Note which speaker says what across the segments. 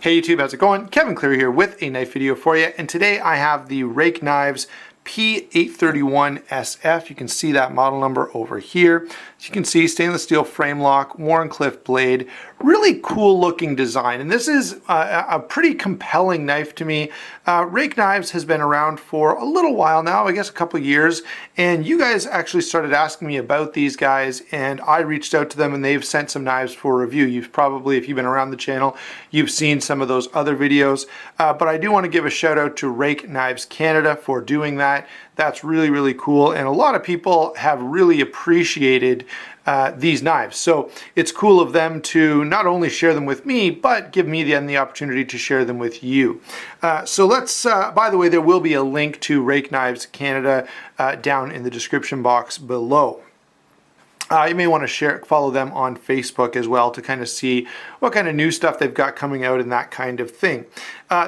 Speaker 1: Hey YouTube, how's it going? Kevin Cleary here with a knife video for you, and today I have the Ruike Knives P831-SF. You can see that model number over here. As you can see, stainless steel frame lock, Wharncliffe blade, really cool looking design. And this is a pretty compelling knife to me. Ruike Knives has been around for a little while now, I guess a couple of years, and you guys actually started asking me about these guys, and I reached out to them and they've sent some knives for review. You've probably, if you've been around the channel, you've seen some of those other videos, but I do want to give a shout out to Ruike Knives Canada for doing that. That's really, really cool, and a lot of people have really appreciated these knives. So it's cool of them to not only share them with me, but give me the opportunity to share them with you. So let's, by the way, there will be a link to Ruike Knives Canada down in the description box below. You may want to follow them on Facebook as well to kind of see what kind of new stuff they've got coming out and that kind of thing.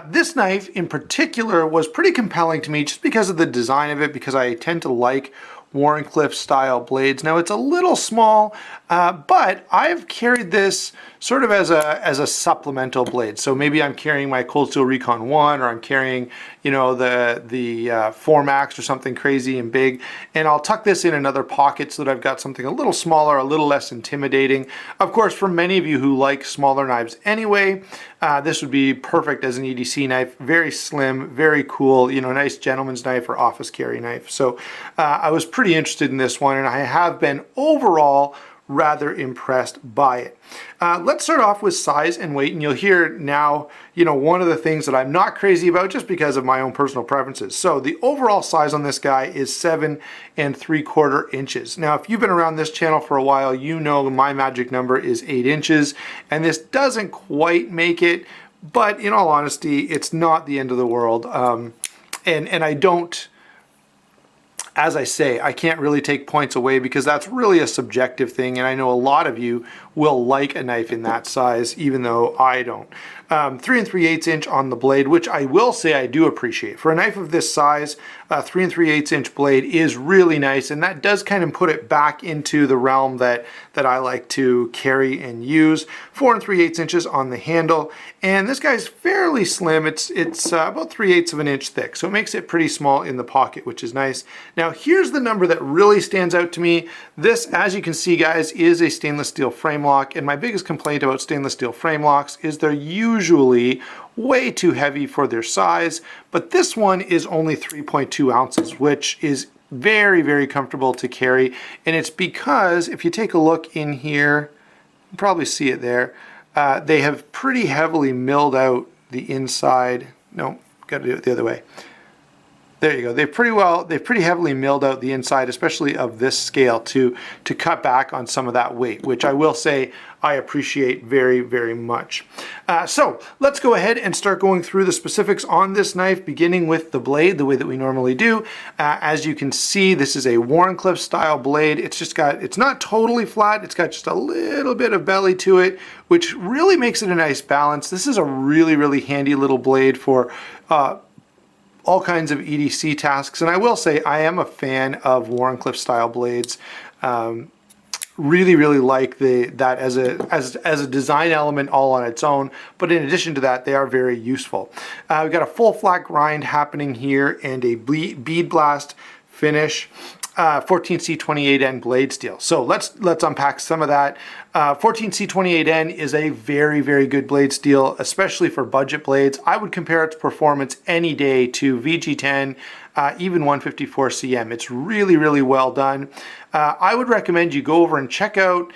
Speaker 1: This knife in particular was pretty compelling to me just because of the design of it, because I tend to like Wharncliffe style blades. Now it's a little small, but I've carried this sort of as a supplemental blade. So maybe I'm carrying my Cold Steel Recon 1, or I'm carrying, you know, the 4 Max or something crazy and big, and I'll tuck this in another pocket so that I've got something a little smaller, a little less intimidating. Of course, for many of you who like smaller knives anyway, this would be perfect as an EDC knife. Very slim, very cool, you know, nice gentleman's knife or office carry knife. So I was pretty interested in this one, and I have been overall rather impressed by it. Let's start off with size and weight, and you'll hear now, you know, one of the things that I'm not crazy about just because of my own personal preferences. So the overall size on this guy is 7 3/4 inches. Now, if you've been around this channel for a while, you know my magic number is 8 inches, and this doesn't quite make it, but in all honesty, it's not the end of the world. And I don't, as I say, I can't really take points away because that's really a subjective thing, and I know a lot of you will like a knife in that size, even though I don't. 3 3/8 inch on the blade, which I will say I do appreciate. For a knife of this size, 3 3/8 inch blade is really nice, and that does kind of put it back into the realm that I like to carry and use. 4 3/8 inches on the handle, and this guy's fairly slim. It's about 3/8 of an inch thick, so it makes it pretty small in the pocket, which is nice. Now here's the number that really stands out to me. This, as you can see guys, is a stainless steel frame lock, and my biggest complaint about stainless steel frame locks is they're usually way too heavy for their size, but this one is only 3.2 ounces, which is very, very comfortable to carry. And it's because if you take a look in here, you can probably see it there, they have pretty heavily milled out the inside. No, got to do it the other way. There you go. They've pretty heavily milled out the inside, especially of this scale, to cut back on some of that weight, which I will say I appreciate very, very much. So let's go ahead and start going through the specifics on this knife, beginning with the blade, the way that we normally do. As you can see, this is a Wharncliffe style blade. It's not totally flat. It's got just a little bit of belly to it, which really makes it a nice balance. This is a really, really handy little blade for all kinds of EDC tasks, and I will say I am a fan of Wharncliffe style blades. Really, really like that as a design element all on its own, but in addition to that, they are very useful. We've got a full flat grind happening here and a bead blast finish. 14C28N blade steel. So let's unpack some of that. 14C28N is a very, very good blade steel, especially for budget blades. I would compare its performance any day to VG10, even 154CM. It's really, really well done. I would recommend you go over and check out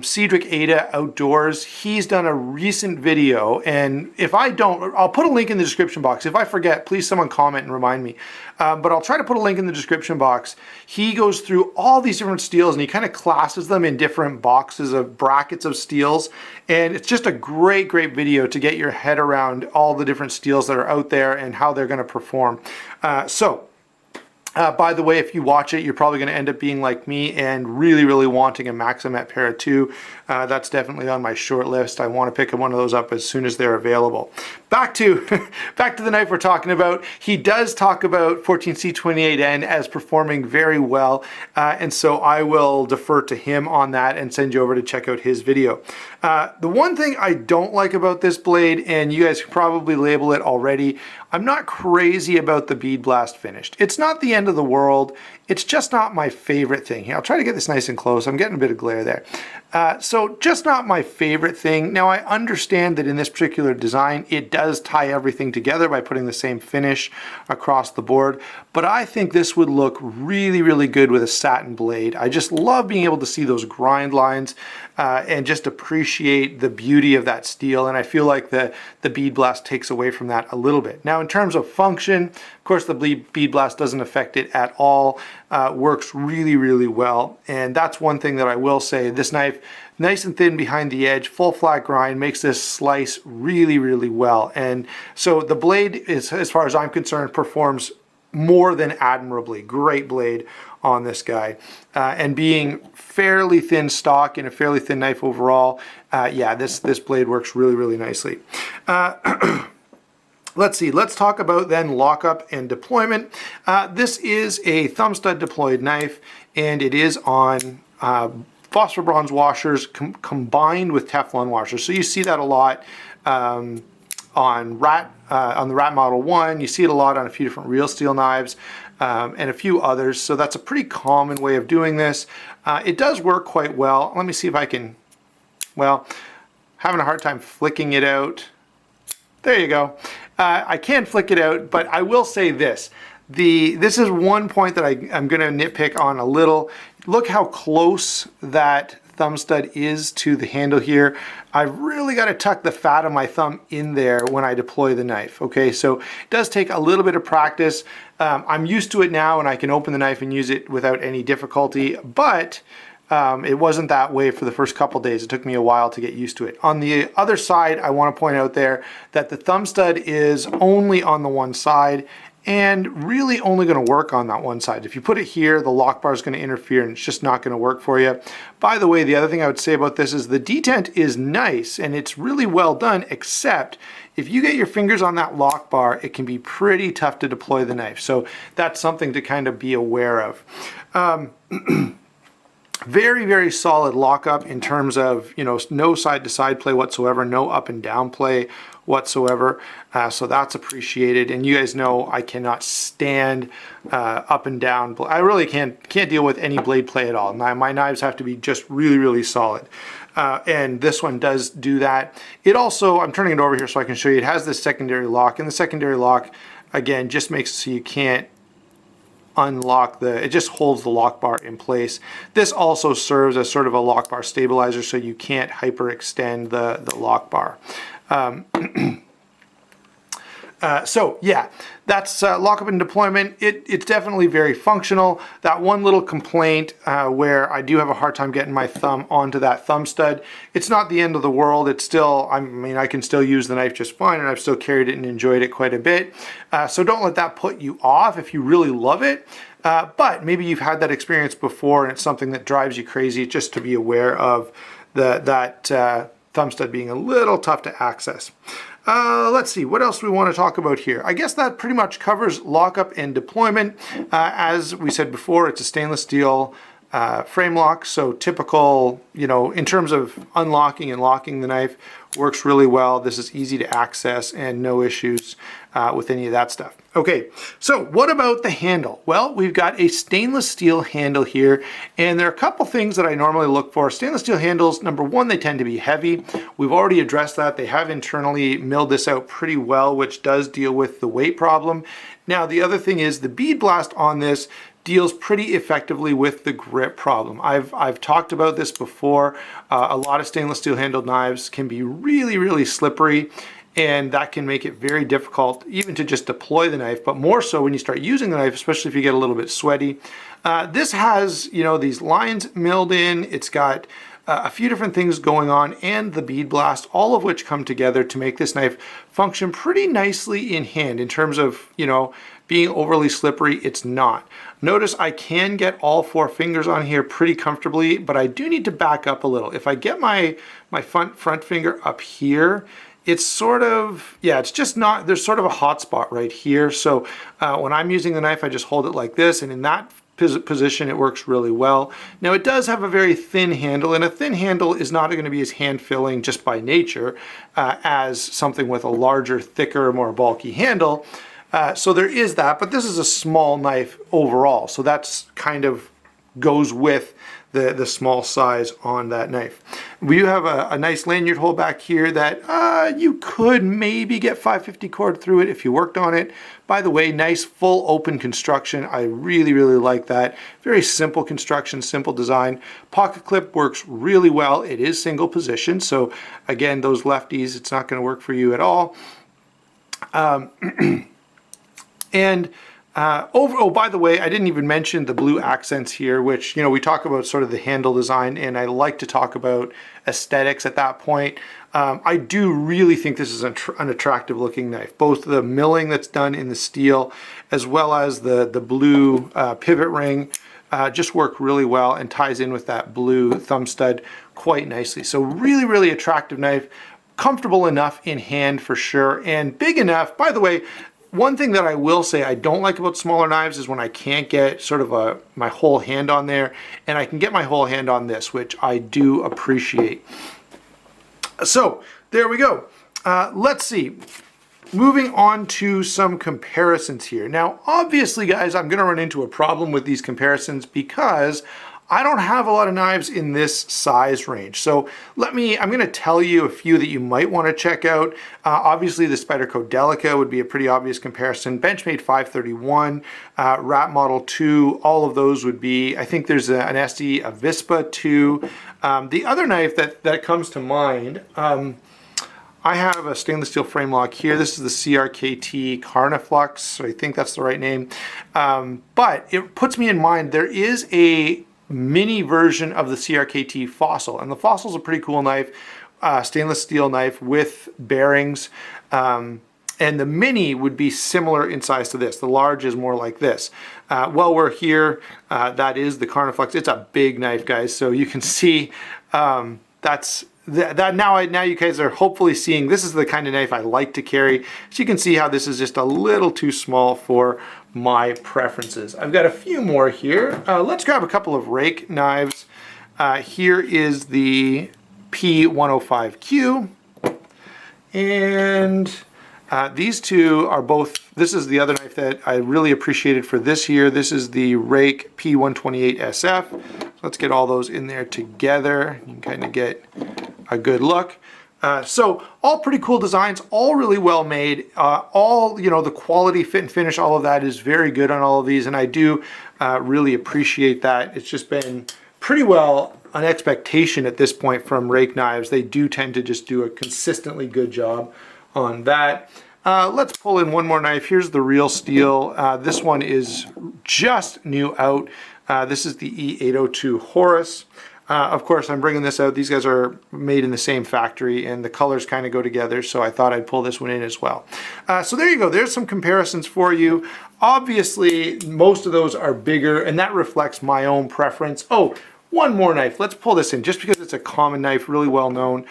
Speaker 1: Cedric Ada Outdoors. He's done a recent video, and if I don't, I'll put a link in the description box. If I forget, please someone comment and remind me. But I'll try to put a link in the description box. He goes through all these different steels and he kind of classes them in different boxes of brackets of steels, and it's just a great, great video to get your head around all the different steels that are out there and how they're going to perform. So By the way, if you watch it, you're probably going to end up being like me and really wanting a Maximet Para 2. That's definitely on my short list. I want to pick one of those up as soon as they're available. Back to the knife we're talking about. He does talk about 14C28N as performing very well, and so I will defer to him on that and send you over to check out his video. The one thing I don't like about this blade, and you guys can probably label it already, I'm not crazy about the bead blast finished. It's not the end of the world. It's just not my favorite thing. Here, I'll try to get this nice and close. I'm getting a bit of glare there. So just not my favorite thing. Now I understand that in this particular design, it does tie everything together by putting the same finish across the board, but I think this would look really good with a satin blade. I just love being able to see those grind lines and just appreciate the beauty of that steel, and I feel like the bead blast takes away from that a little bit. Now in terms of function, of course the bead blast doesn't affect it at all. Works really well, and that's one thing that I will say. This knife, nice and thin behind the edge, full flat grind, makes this slice really well, and so the blade is, as far as I'm concerned, performs more than admirably. Great blade on this guy, and being fairly thin stock and a fairly thin knife overall, yeah, this blade works really nicely. Let's see, let's talk about then lockup and deployment. This is a thumb stud deployed knife, and it is on phosphor bronze washers combined with Teflon washers. So you see that a lot on the Rat Model 1. You see it a lot on a few different real steel knives and a few others. So that's a pretty common way of doing this. It does work quite well. Let me see if I can, well, having a hard time flicking it out. There you go. I can flick it out, but I will say this. This is one point that I'm going to nitpick on a little. Look how close that thumb stud is to the handle here. I've really got to tuck the fat of my thumb in there when I deploy the knife. Okay, so it does take a little bit of practice. I'm used to it now, and I can open the knife and use it without any difficulty, but it wasn't that way for the first couple days. It took me a while to get used to it. On the other side, I want to point out there that the thumb stud is only on the one side, and really only going to work on that one side. If you put it here, the lock bar is going to interfere and it's just not going to work for you. By the way, the other thing I would say about this is the detent is nice and it's really well done, except if you get your fingers on that lock bar, it can be pretty tough to deploy the knife. So that's something to kind of be aware of. Very solid lockup in terms of, you know, no side to side play whatsoever, no up and down play whatsoever. So that's appreciated. And you guys know I cannot stand up and down. I really can't deal with any blade play at all. My knives have to be just really solid. And this one does do that. It also, I'm turning it over here so I can show you, it has this secondary lock, and the secondary lock, again, just makes it so you can't unlock it just holds the lock bar in place. This also serves as sort of a lock bar stabilizer, so you can't hyperextend the lock bar. So yeah, that's lockup and deployment. It's definitely very functional. That one little complaint where I do have a hard time getting my thumb onto that thumb stud, it's not the end of the world. It's still, I mean, I can still use the knife just fine, and I've still carried it and enjoyed it quite a bit. So don't let that put you off if you really love it. But maybe you've had that experience before and it's something that drives you crazy, just to be aware of that thumb stud being a little tough to access. Let's see, what else do we want to talk about here? I guess that pretty much covers lockup and deployment. As we said before, it's a stainless steel frame lock, so typical, you know, in terms of unlocking and locking the knife, works really well. This is easy to access and no issues with any of that stuff. Okay, so what about the handle? Well, we've got a stainless steel handle here, and there are a couple things that I normally look for. Stainless steel handles, number one, they tend to be heavy. We've already addressed that. They have internally milled this out pretty well, which does deal with the weight problem. Now, the other thing is the bead blast on this deals pretty effectively with the grip problem. I've talked about this before. A lot of stainless steel handled knives can be really slippery, and that can make it very difficult even to just deploy the knife, but more so when you start using the knife, especially if you get a little bit sweaty. This has, you know, these lines milled in. It's got a few different things going on, and the bead blast, all of which come together to make this knife function pretty nicely in hand. In terms of, you know, being overly slippery, it's not. Notice I can get all 4 fingers on here pretty comfortably, but I do need to back up a little. If I get my front finger up here, it's sort of, yeah, it's just not, there's sort of a hot spot right here. So when I'm using the knife, I just hold it like this, and in that position it works really well. Now it does have a very thin handle, and a thin handle is not going to be as hand-filling just by nature as something with a larger, thicker, more bulky handle. So there is that, but this is a small knife overall, so that's kind of goes with the small size on that knife. We do have a nice lanyard hole back here that you could maybe get 550 cord through it if you worked on it. By the way, nice full open construction. I really, really like that. Very simple construction, simple design. Pocket clip works really well. It is single position, so again, those lefties, it's not going to work for you at all. Oh, by the way, I didn't even mention the blue accents here, which, you know, we talk about sort of the handle design, and I like to talk about aesthetics at that point. I do really think this is an attractive looking knife. Both the milling that's done in the steel as well as the blue pivot ring just work really well and ties in with that blue thumb stud quite nicely. So really, really attractive knife, comfortable enough in hand for sure, and big enough. By the way, one thing that I will say I don't like about smaller knives is when I can't get sort of my whole hand on there, and I can get my whole hand on this, which I do appreciate. So there we go. Let's see. Moving on to some comparisons here. Now, obviously, guys, I'm going to run into a problem with these comparisons because I don't have a lot of knives in this size range. So I'm going to tell you a few that you might want to check out. Obviously the Spyderco Delica would be a pretty obvious comparison. Benchmade 531, Rat Model 2, all of those would be, I think there's an SD, a Vispa 2. The other knife that comes to mind, I have a stainless steel frame lock here. This is the CRKT Carniflux, so I think that's the right name. But it puts me in mind, there is a mini version of the CRKT Fossil, and the Fossil is a pretty cool knife, stainless steel knife with bearings, and the mini would be similar in size to this. The large is more like this. While we're here, that is the Carniflux. It's a big knife, guys, so you can see now you guys are hopefully seeing this is the kind of knife I like to carry. So you can see how this is just a little too small for my preferences. I've got a few more here. Let's grab a couple of Ruike knives. Here is the P105Q, and these two are both, this is the other knife that I really appreciated for this year. This is the Ruike P831-SF. So let's get all those in there together. You can kind of get a good look. So all pretty cool designs, all really well made, all, you know, the quality, fit and finish, all of that is very good on all of these, and I do really appreciate that. It's just been pretty well an expectation at this point from Ruike knives. They do tend to just do a consistently good job on that. Let's pull in one more knife. Here's the Real Steel. This one is just new out. This is the E802 Horus. Of course, I'm bringing this out. These guys are made in the same factory, and the colors kind of go together, so I thought I'd pull this one in as well. So there you go. There's some comparisons for you. Obviously, most of those are bigger, and that reflects my own preference. Oh, one more knife. Let's pull this in, just because it's a common knife, really well known.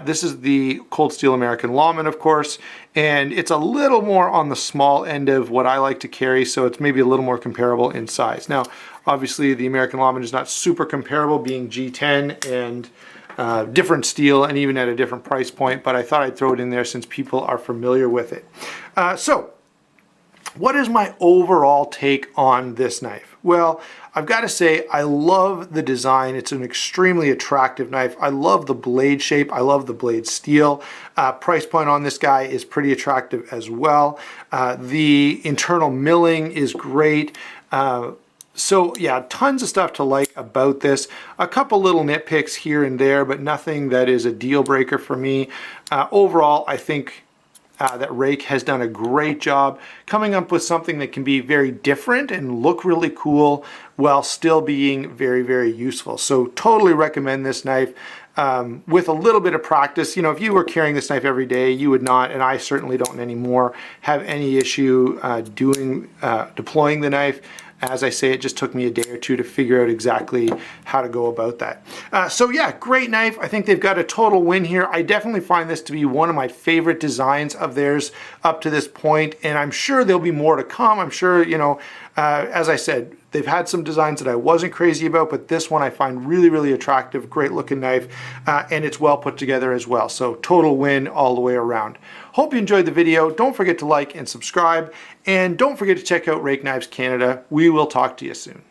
Speaker 1: This is the Cold Steel American Lawman, of course, and it's a little more on the small end of what I like to carry, so it's maybe a little more comparable in size. Now, obviously, the American Lawman is not super comparable, being G10 and different steel and even at a different price point, but I thought I'd throw it in there since people are familiar with it. So, what is my overall take on this knife? Well, I've got to say, I love the design. It's an extremely attractive knife. I love the blade shape. I love the blade steel. Price point on this guy is pretty attractive as well. The internal milling is great. So yeah, tons of stuff to like about this. A couple little nitpicks here and there, but nothing that is a deal breaker for me. Overall, I think that Ruike has done a great job coming up with something that can be very different and look really cool while still being very, very useful. So totally recommend this knife. With a little bit of practice, you know, if you were carrying this knife every day, you would not, and I certainly don't anymore, have any issue deploying the knife. As I say, it just took me a day or two to figure out exactly how to go about that. So yeah, great knife. I think they've got a total win here. I definitely find this to be one of my favorite designs of theirs up to this point, and I'm sure there'll be more to come. I'm sure, you know, as I said, they've had some designs that I wasn't crazy about, but this one I find really, really attractive, great looking knife, and it's well put together as well. So total win all the way around. Hope you enjoyed the video. Don't forget to like and subscribe, and don't forget to check out Ruike Knives Canada. We will talk to you soon.